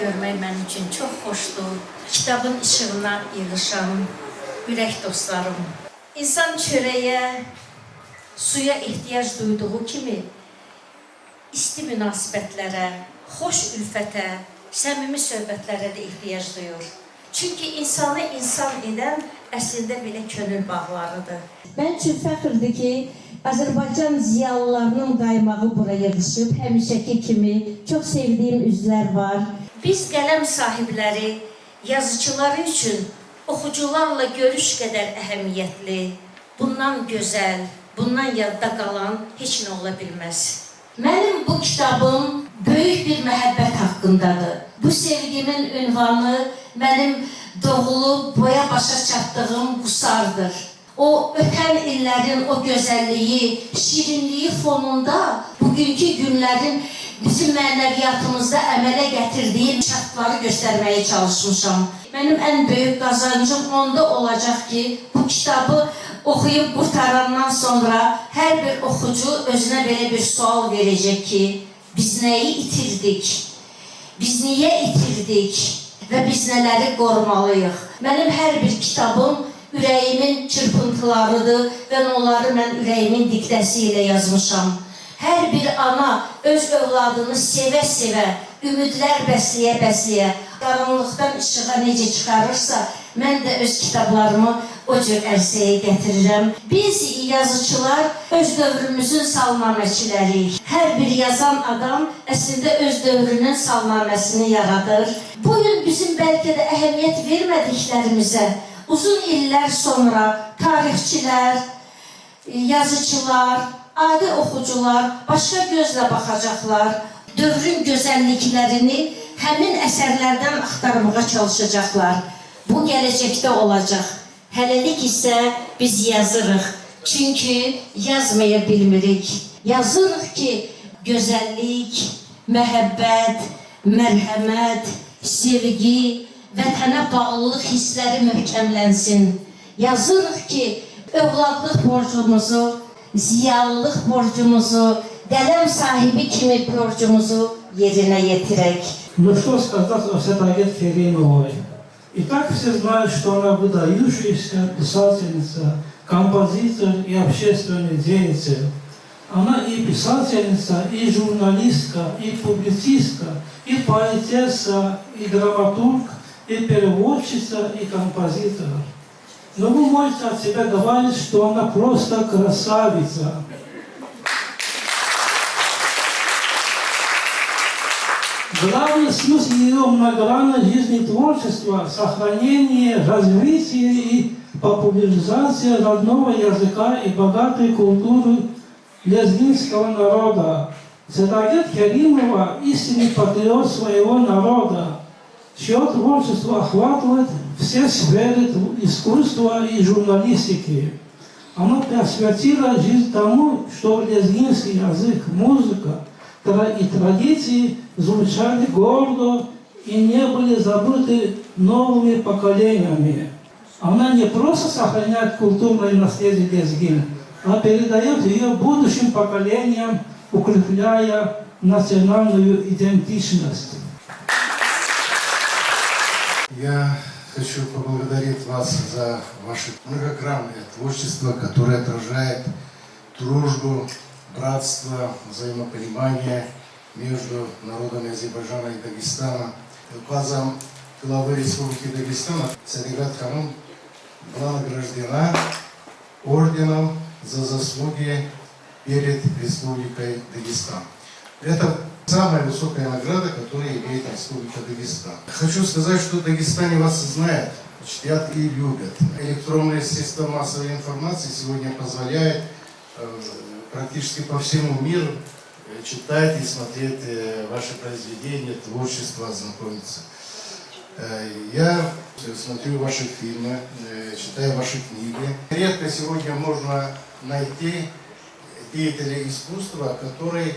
görmək mənim üçün çox xoşdur. Kitabın işığına yığışan ürək dostlarım. İnsan çörəyə, suya ehtiyac duyduğu kimi isti münasibətlərə, xoş ülfətə, səmimi söhbətlərə də ehtiyac duyur. Çünki insanı insan edən əslində belə könül bağlarıdır. Mən üçün fəxrdir ki, Azərbaycan ziyalılarının qaymağı buraya yığışıb, həmişəki kimi çox sevdiyim üzlər var. Biz qələm sahibləri, yazıcıları üçün oxucularla görüş qədər əhəmiyyətli, bundan gözəl, bundan yadda qalan heç nə ola bilməz. Mənim bu kitabım böyük bir məhəbbət haqqındadır. Bu sevgimin ünvanı mənim doğulub boya başa çatdığım Qusardır. O ötən illərin o gözəlliyi, şirinliyi fonunda bugünkü günlərin bizim mənəviyyatımızda əmələ gətirdiyi şərtləri göstərməyə çalışmışam. Mənim ən böyük qazancım onda olacaq ki, bu kitabı oxuyub qurtarandan sonra hər bir oxucu özünə belə bir sual verəcək ki, biz nəyi itirdik, biz niyə itirdik və biz nələri qorumalıyıq. Mənim hər bir kitabım ürəyimin çırpıntılarıdır və onları mən ürəyimin diktəsi ilə yazmışam. Hər bir ana öz övladını sevə-sevə, ümidlər bəsləyə-bəsləyə, qaranlıqdan işığa necə çıxarırsa, mən də öz kitablarımı o cür ərsəyə gətirirəm. Biz yazıcılar öz dövrümüzün salnaməçiləriyik. Hər bir yazan adam əslində öz dövrünün salnaməsini yaradır. Bugün bizim bəlkə də əhəmiyyət vermədiklərimizə uzun illər sonra tarixçilər, yazıcılar, adi oxucular başqa gözlə baxacaqlar. Dövrün gözəlliklərini həmin əsərlərdən axtarmağa çalışacaqlar. Bu gələcəkdə olacaq. Hələlik isə biz yazırıq. Çünki yazmaya bilmirik. Yazırıq ki, gözəllik, məhəbbət, mərhəmət, sevgi, vətənə bağlılıq hissləri möhkəmlənsin. Yazırıq ki, övladlıq borcumuzu, ziyalılıq borcumuzu, qələm sahibi kimi borcumuzu yerinə yetirək. Ну что сказать о Светлане Керимовой? И так все знают, что она выдающаяся писательница, композитор и общественный деятель. Она и писательница, и журналистка, и публицистка, и поэтесса, и драматург, и переводчица, и композитор. Но вы можете от себя говорить, что она просто красавица. Главный смысл ее многогранной жизни творчества – сохранение, развитие и популяризация родного языка и богатой культуры лезгинского народа. Светлана Керимова – истинный патриот своего народа, чье творчество охватывает все сферы искусства и журналистики. Она посвятила жизнь тому, что лезгинский язык, музыка и традиции звучали гордо и не были забыты новыми поколениями. Она не просто сохраняет культурное наследие лезгин, а передает ее будущим поколениям, укрепляя национальную идентичность. Я хочу поблагодарить вас за ваше многогранное творчество, которое отражает дружбу, братство, взаимопонимание между народами Азербайджана и Дагестана. Указом главы Республики Дагестан Саадат Ханум была награждена орденом за заслуги перед Республикой Дагестан. Это самая высокая награда, которую имеет Республика Дагестан. Хочу сказать, что в Дагестане вас знают, чтят и любят. Электронные средства массовой информации сегодня позволяют практически по всему миру читать и смотреть ваши произведения, творчество, ознакомиться. Я смотрю ваши фильмы, читаю ваши книги. Редко сегодня можно найти деятеля искусства, который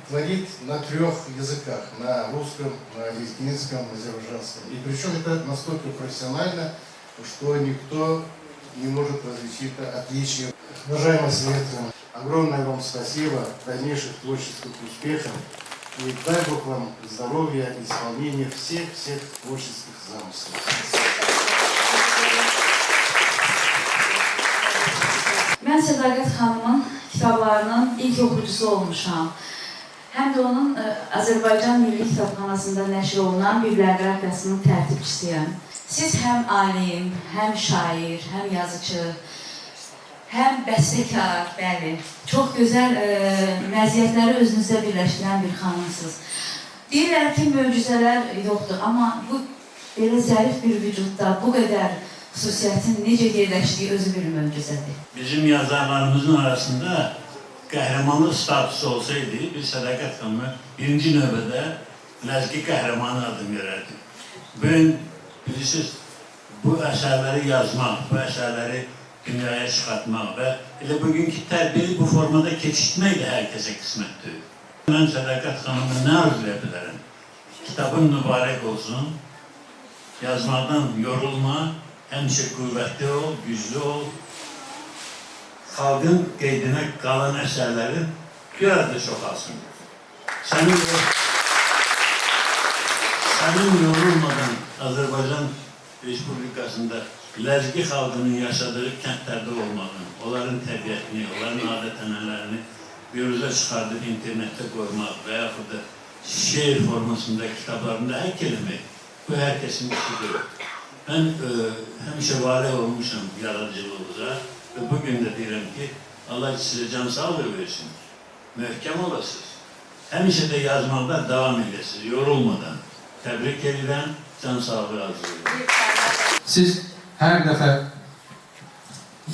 творит на 3 языках, на русском, на лезгинском, на азербайджанском. И причем это настолько профессионально, что никто не может различить отличия. Уважаемый Света, огромное вам спасибо, дальнейших творческих успехов. И дай Бог вам здоровья, исполнения всех творческих замыслов. Mən Sədaqət xanımın kitablarının ilk oxucusu olmuşam. Həm də onun Azərbaycan Milli Kitabxanasında nəşr olunan bibliografiyasının tərtibçisiyəm. Siz həm alim, həm şair, həm yazıcı, həm bəstəkar, bəli, çox gözəl məziyyətləri özünüzdə birləşdirən bir xanımsınız. Deyirlər ki, möcüzələr yoxdur, amma bu belə zərif bir vücudda bu qədər xüsusiyyətin necə yerləşdiyi özü bir möcüzədir. Bizim yazarlarımızın arasında qəhrəmanlıq statusu olsaydı, biz Sədaqət xanımı birinci növbədə ləzgi qəhrəmanı adını verərdik. Bugün bilirsiniz, bu əsərləri yazmaq, bu əsərləri dünyaya çıxartmaq və elə bugünkü tərbiyəni bu formada keçirtmək də hər kəsə qismətdir. Mən Sədaqət xanımı nə arzuya bilərəm? Kitabın mübarək olsun, yazmadan yorulma, həmişə qüvvətli ol, güclü ol. Xalqın qeydinə qalan əsərlərin biraz da çoxalsın. Sənin yorulmadan Azərbaycan Respublikasında ləzgi xalqının yaşadığı kəndlərdə olmağın, onların təbiətini, onların adət-ənənələrini büruzə çıxardıb internetdə qoymaq və yaxud da şeir formasında, kitablarında həkk eləmək, bu hər kəsin işidir. Mən həmişə valeh olmuşam yaradıcılığınıza və bugün də deyirəm ki, Allah sizə can sağlığı versin, möhkəm olasınız. Həmişə də yazmaqda davam edəsiniz, yorulmadan. Təbrik edirəm, can sağlığı arzulayıram. Siz her defa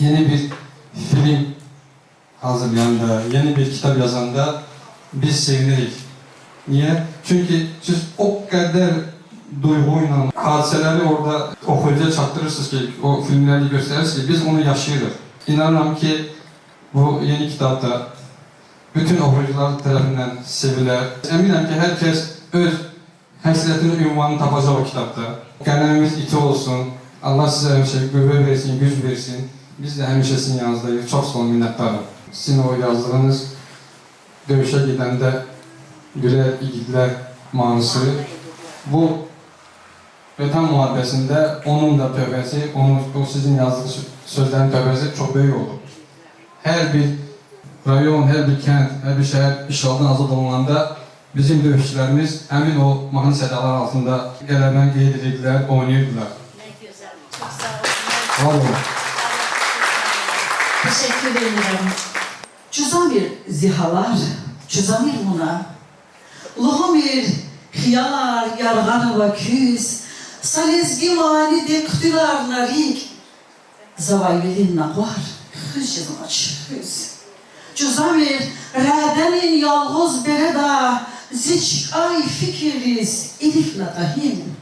yeni bir film hazırlayanda, yeni bir kitap yazanda biz sevinirik. Niye? Çünkü siz o kadar duyguyla hadiseleri orada okuyucuya çaktırırsınız ki, o filmleri gösterirsiniz ki biz onu yaşayırız. İnanıyorum ki bu yeni kitapta bütün okuyucular tarafından sevilir. Eminim ki herkes öz həsrətinin ünvanını tapacaq o kitapta. Qələmimiz iti olsun. Allah sizə həmişə qüvvə versin, güc versin. Biz də həmişə sizin yanınızdayıq. Çox sağ olun, minnətdarım. Sizin o yazdığınız dövüşə gedəndə Gülər, İgidlər mahnısı bu vətən müharibəsində onun da tövbəsi, o sizin yazdığı sözlərin tövbəsi çox böyük oldu. Hər bir rayon, hər bir kənd, hər bir şəhər işğaldan azad olunanda bizim dövüşçülərimiz həmin o mahnı sədaları altında qələbəni qeyd edirdilər, oynayırdılar. Nə gözəl, çox sağ olun. Var olun. Teşekkür ederim. Cüzamir zihalar, cüzamir buna. Luhumir xiyar, yarğanıva küz, salezgi mani de ktılar narik, zavayvelin naqvar, xıcın açız. Cüzamir rədenin yalğız bereda, ziçk ay fikiriz, ilif natahim.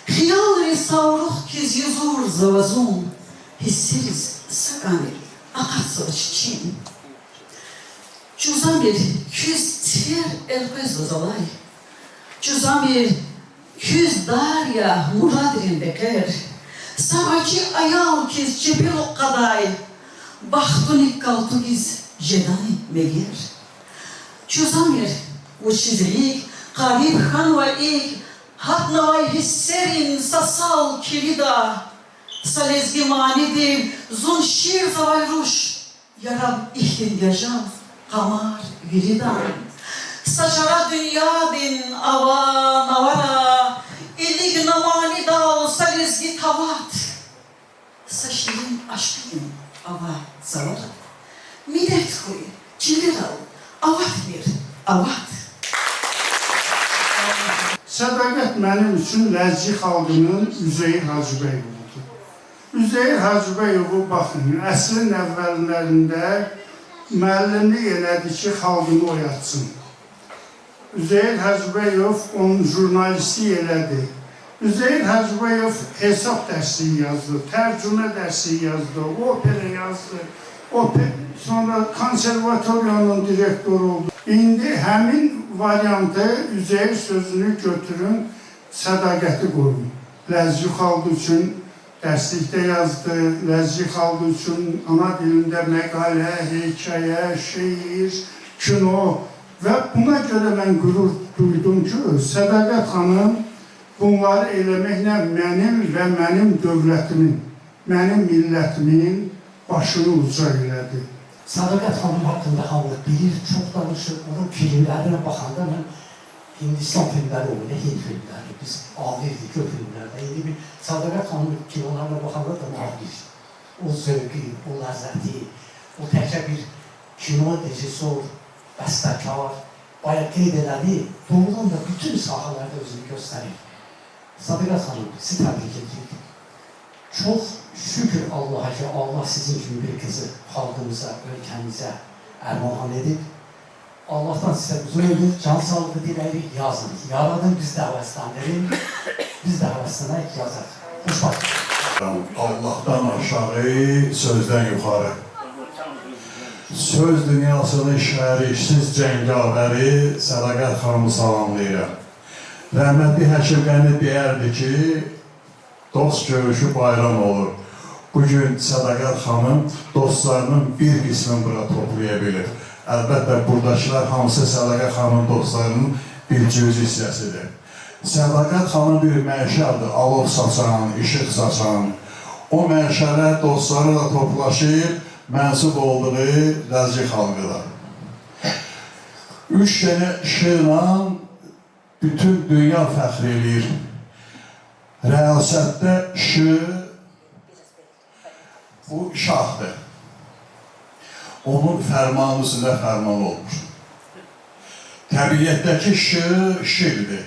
Xiyal risavruh kiz yüzur zavazun, hissiriz sakamir, akarsa çiçin. Cüzamir küz tver elbez ozalay. Cüzamir küz darya muradrin beker. Savacı ayal kiz cebir o kaday. Bahtunik kaltugiz jedani meger. Cüzamir uçizlik qarib xan ve ilk hatnavay hisserin sasal kilida. Salezgi manidir zun şir zavayruş. Yarab ihtiyacam kamar viridan. Saçara dünya din avan avara. İlig namani dal salezgi tavat. Saçların aşkın ava zavara. Millet koy, cilir al, avat bir, avat. Sədaqət mənim üçün ləzgi xalqının Üzeyir Hacıbəyovudur. Üzeyir Hacıbəyovu baxın, əsrin əvvəllərində müəllimlik elədi ki, xalqını oyatsın. Üzeyir Hacıbəyov onun jurnalisti elədi. Üzeyir Hacıbəyov hesab dərsi yazdı, tərcümə dərsi yazdı, opera yazdı. Sonra konservatoriyanın direktoru oldu. İndi həmin variantı Üzeyir sözünü götürün, Sədaqəti qoyun. Ləzgi xalqı üçün dərslikdə yazdı, ləzgi xalqı üçün ana dilində məqalə, hekayə, şeir, kino, Və buna görə mən qürur duydum ki, Sədaqət xanım bunları eləməklə mənim və mənim dövlətimin, mənim millətimin başını uca elədi. Sədaqət xanım haqqında hamı bilir, çox danışır. Onun filmlərinə baxanda mən Hindistan filmləri olur, Hind filmləri. Biz alırdık o filmlərdə. İndi bir Sədaqət xanım kinolarına baxanda da maraqlıyız. O zövqü, o ləzzəti, o təkcə bir kino, rejissor, bəstəkar, bayaq qeyd elədi, doğrudan da bütün sahələrdə özünü göstərir. Sədaqət xanım, sizi təbrik edirik. Çox şükür Allaha ki, Allah sizin kimi bir kızı xalqımıza, ölkəmizə ərmağan edib. Allah'tan size uzun ömür, can sağlığı dilerim, yazın. Yaradın biz de havaslanırım, biz de havaslanırıq, yazar. Hoş bakın. Allah'tan aşağı, sözden yukarı. Söz dünyasının şərişsiz cəngavəri Sədaqət xanımı salamlayıram. Rəhmətli Həkim Qəni deyərdi ki, dost görüşü bayram olur. Bugün Sədaqət xanım dostlarının bir qismini bura toplaya bilir. Əlbəttə, buradakılar hamısı Sədaqət xanımın dostlarının bir cüz hissəsidir. Sədaqət xanım bir məşəldir, alov saçan, işıq saçan. O məşələ dostları da toplaşıb, mənsub olduğu Ləzgi xalqıdır. 3 dənə işıqla bütün dünya fəxr edir. Rəyasətdə işıq, bu şahdır. Onun fərmanı üstündə fərman olmuşdur. Təbiyyətdəki işıqdır.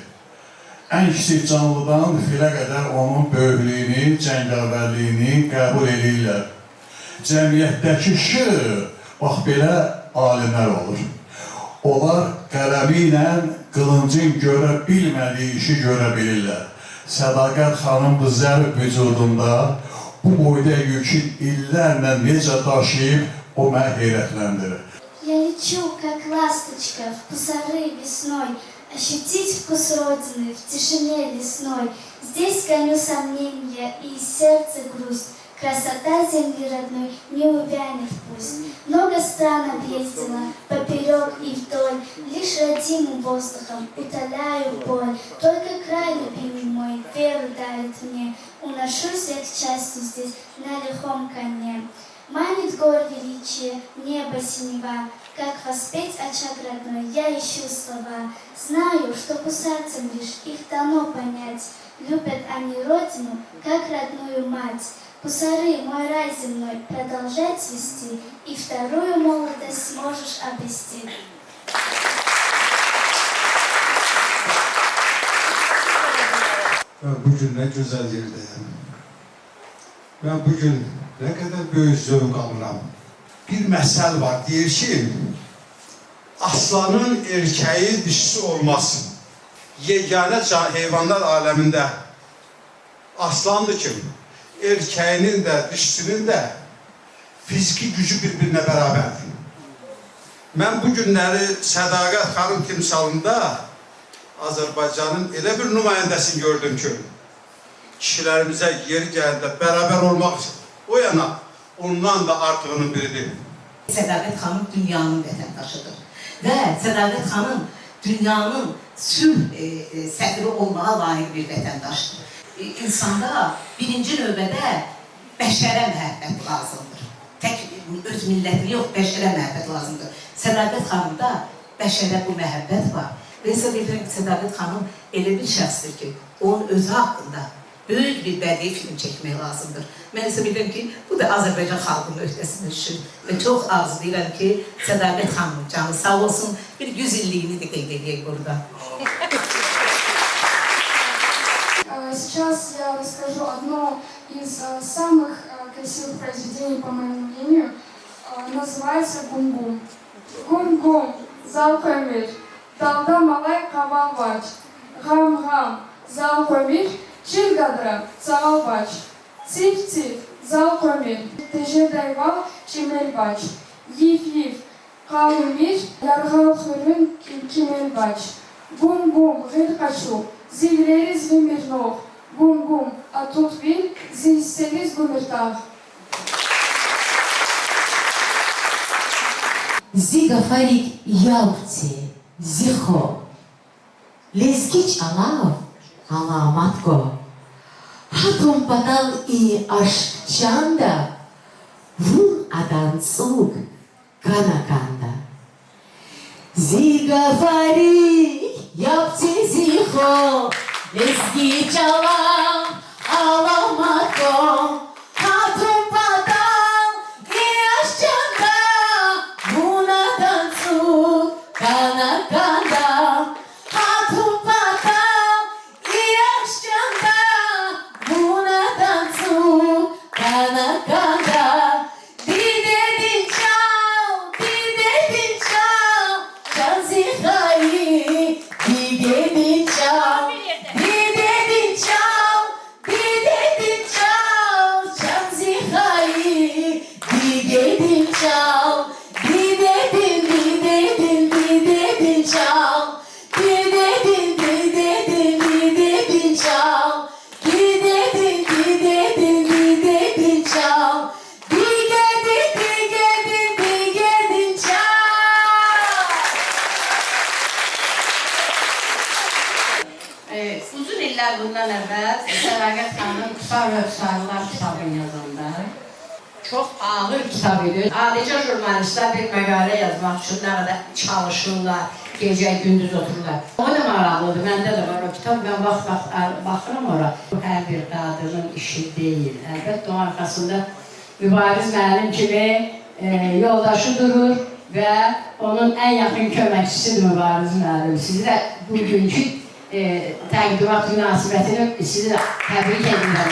Ən kiçik canlıdan filə qədər onun böyüklüyünü, cəngavərliyini qəbul edirlər. Cəmiyyətdəki işıq, bax belə alimlər olur. Onlar qələmi ilə qılıncın görə bilmədiyi işi görə bilirlər. Sədaqət xanım bu zərb vücudunda bu boyda yükün illərlə necə daşıyıb, o məni heyrətləndirir. Я лечу, как ласточка, в пусары весной, ощутить вкус Родины в тишине лесной. Здесь гоню сомнения и сердце грусть. Красота земли родной не увянет пусть. Много стран объездила, поперек и вдоль, лишь родимым воздухом утоляю боль. Только край, любимый мой, веру дарит мне. Уношусь я к счастью здесь на лихом коне. Манит гор величие, небо синева. Как воспеть очаг родной, я ищу слова. Знаю, что кусаться лишь их дано понять. Любят они родину, как родную мать. Кусары, мой рай земной, продолжать вести, и вторую молодость сможешь обрести. Bugün ne güzel yerdeyim. Ben bugün ne kadar büyük zövq alıram. Bir məsəl var, deyir ki, aslanın erkeği dişisi olmaz. Yeganə heyvanlar aləmində aslandır ki, erkeğinin de dişisinin de fiziki gücü bir-birinə bərabərdir. Mən bu günləri Sədaqət xanım timsalında Azərbaycanın elə bir nümayəndəsini gördüm ki, kişilərimizə yeri gəldə bərabər olmaq o yana ondan da artığının biridir. Sədaqət xanım dünyanın vətəndaşıdır və Sədaqət xanım dünyanın sülh səfiri olmağa layiq bir vətəndaşdır. İnsanda birinci növbədə bəşərə məhəbbət lazımdır. Tək öz millətini yox, bəşərə məhəbbət lazımdır. Sədaqət xanımda bəşərə bu məhəbbət var. Və isə bilirəm ki, Sədaqət xanım elə bir şəxsdir ki, onun özü haqqında böyük bir bədii film çəkmək lazımdır. Mən isə bilirəm ki, bu da Azərbaycan xalqının öhdəsində düşür. Və çox arzulayıram ki, Sədaqət xanım canı sağ olsun, bir 100 illiyini də qeyd edək burada. Сейчас я расскажу одно из самых красивых произведений, по моему мнению. Называется «Гум-гум». Гум-гум, залкомир, далда малай кавалвач, гам-гам, залкомир, чилгадра, цавалвач, циф-циф, залкомир, тежедайвал, чимельбач, йиф-йиф, калумир, яргалхырын, кимельбач, гум-гум, гылькачу, зивлеріз вимірнох, гум-гум, а тут він зістеліз гуміртах. Зигафарик ялці, Ziho, Lezgiç alav, alamatko. Hatum padal i aşçanda, vur adan soğuk, kanakanda. Zigafarik, yaptı ziho, Lezgiç alav, alamatko. Hatum padal i aşçanda, vur adan soğuk, kanakanda. Hatum padal i aşçanda, vur adan soğuk, kanakanda. Didedin çal, çal zihayı, didedin çal, çal zihayı, didedin çal, didedin çal, didedin çal, didedin çal, didedin çal. Uzun iller bundan evvel Sədaqət xanım Qısa Rövsarlar kitabını yazanda çox ağır kitab idi. Adicə jurnalistlər bir məqalə yazmaq üçün nə qədər çalışırlar, gecə gündüz otururlar. O da maraqlıdır, məndə də var o kitab, mən baxıram ora. Bu hər bir qadının işi deyil. Əlbəttə o arxasında Mübariz müəllim kimi yoldaşı durur və onun ən yaxın köməkçisidir Mübariz müəllim. Sizi də bugünkü təqdimat münasibətini sizi də təbrik edirəm.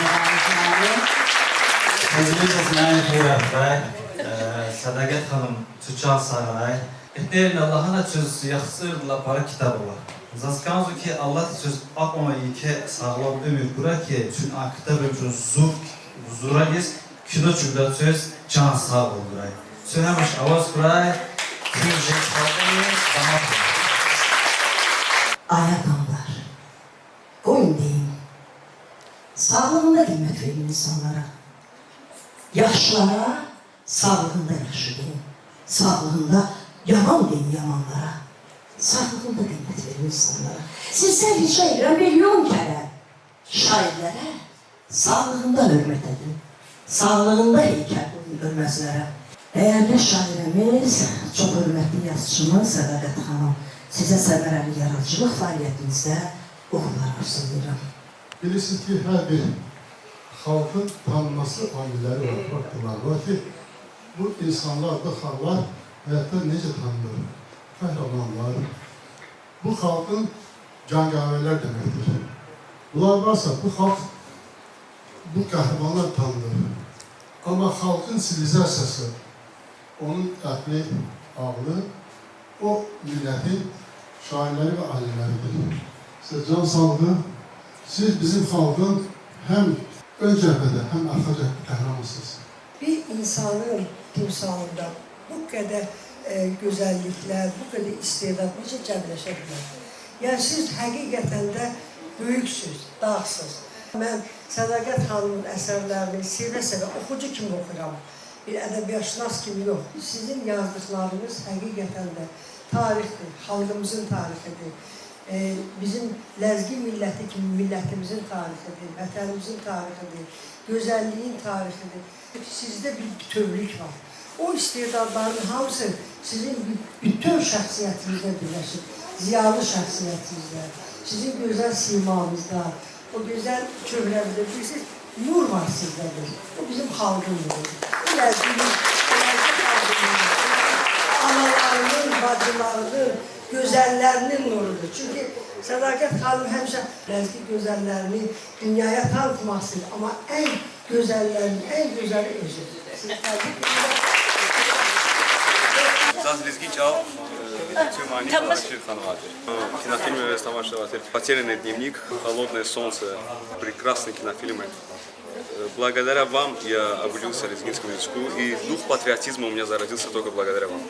Əziz mənim xeyrətlər, Sədaqət xanım Çuçal Saray. Etnərin Allah'a çöz yaxşırla para kitabı var. Zaskanzu ki Allah çöz akmama ki sağlam ömür kura ki çün kitabı çöz zura giz kino çübda çöz can sağ ol kuray. Söylemiş avaz kuray, çöz jek halkını daha kuray. Ay adamlar, boyun deyin. Sağlığında kıymet verin insanlara. Yaşlara sağlığında yaşı deyin. Sağlığında yaman deyin yamanlara. Sağlığında kıymet verin insanlara. Sizden rica ederim milyon kere şairlere sağlığında hürmet edin. Sağlığında heykel koyun ölmezlere. Değerli şairimiz, çok hürmetli yazıcımız Sədaqət xanım, size səmərəli yaradıcılıq fəaliyyətinizdə uğurlar arzulayıram. Bilirsiniz ki, her bir halkın tanınması amilləri var, faktörlər var ki, bu insanlar, bu xalqlar hayatta necə tanınır? Qəhrəmanlar. Bu xalqın cangavərlər deməkdir. Bunlar varsa, bu xalq, bu qəhrəmanlar tanınır. Amma xalqın sivilizasiyası, onun ətli, ağlı, o milletin şairləri və alimləridir. Size can sağlığı, siz bizim xalqın həm ön cəbhədə, həm arxa cəbhədə qəhrəmansınız. Bir insanın timsalında bu qədər gözəlliklər, bu qədər istedad necə cəmləşə bilər? Yəni siz həqiqətən də böyüksüz, dağsız. Mən Sədaqət xanımın əsərlərini sevə-sevə oxucu kimi oxuram. Bir ədəbiyyatşünas kimi yox. Sizin yazdıqlarınız həqiqətən də tarixdir, xalqımızın tarixidir. Bizim ləzgi milləti kimi millətimizin tarixidir, vətənimizin tarixidir, gözəlliyin tarixidir. Sizdə bir bütövlük var. O istedadların hamısı sizin bütün şəxsiyyətinizdə birləşir. Ziyalı şəxsiyyətinizdə, sizin gözəl simanızda, o gözəl çöhrəmizdə bilirsiniz, nur var sizdədir. O bizim xalqın nurudur. Bu ləzginin, analarının, bacılarının, gözəllərinin nurudur. Çünki Sədaqət xanım həmişə ləzgi gözəllərini dünyaya tanıtmaq istəyir. Amma ən gözəllərini, ən gözəli özüdür. Заз Лезгичал, Тюмани, Ханватер. В кинофильме «Вестамашлаватер» «Потерянный дневник», «Холодное солнце», прекрасные фильмы. Благодаря вам я облюбился лезгинскому языку, и дух патриотизма у меня зародился только благодаря вам.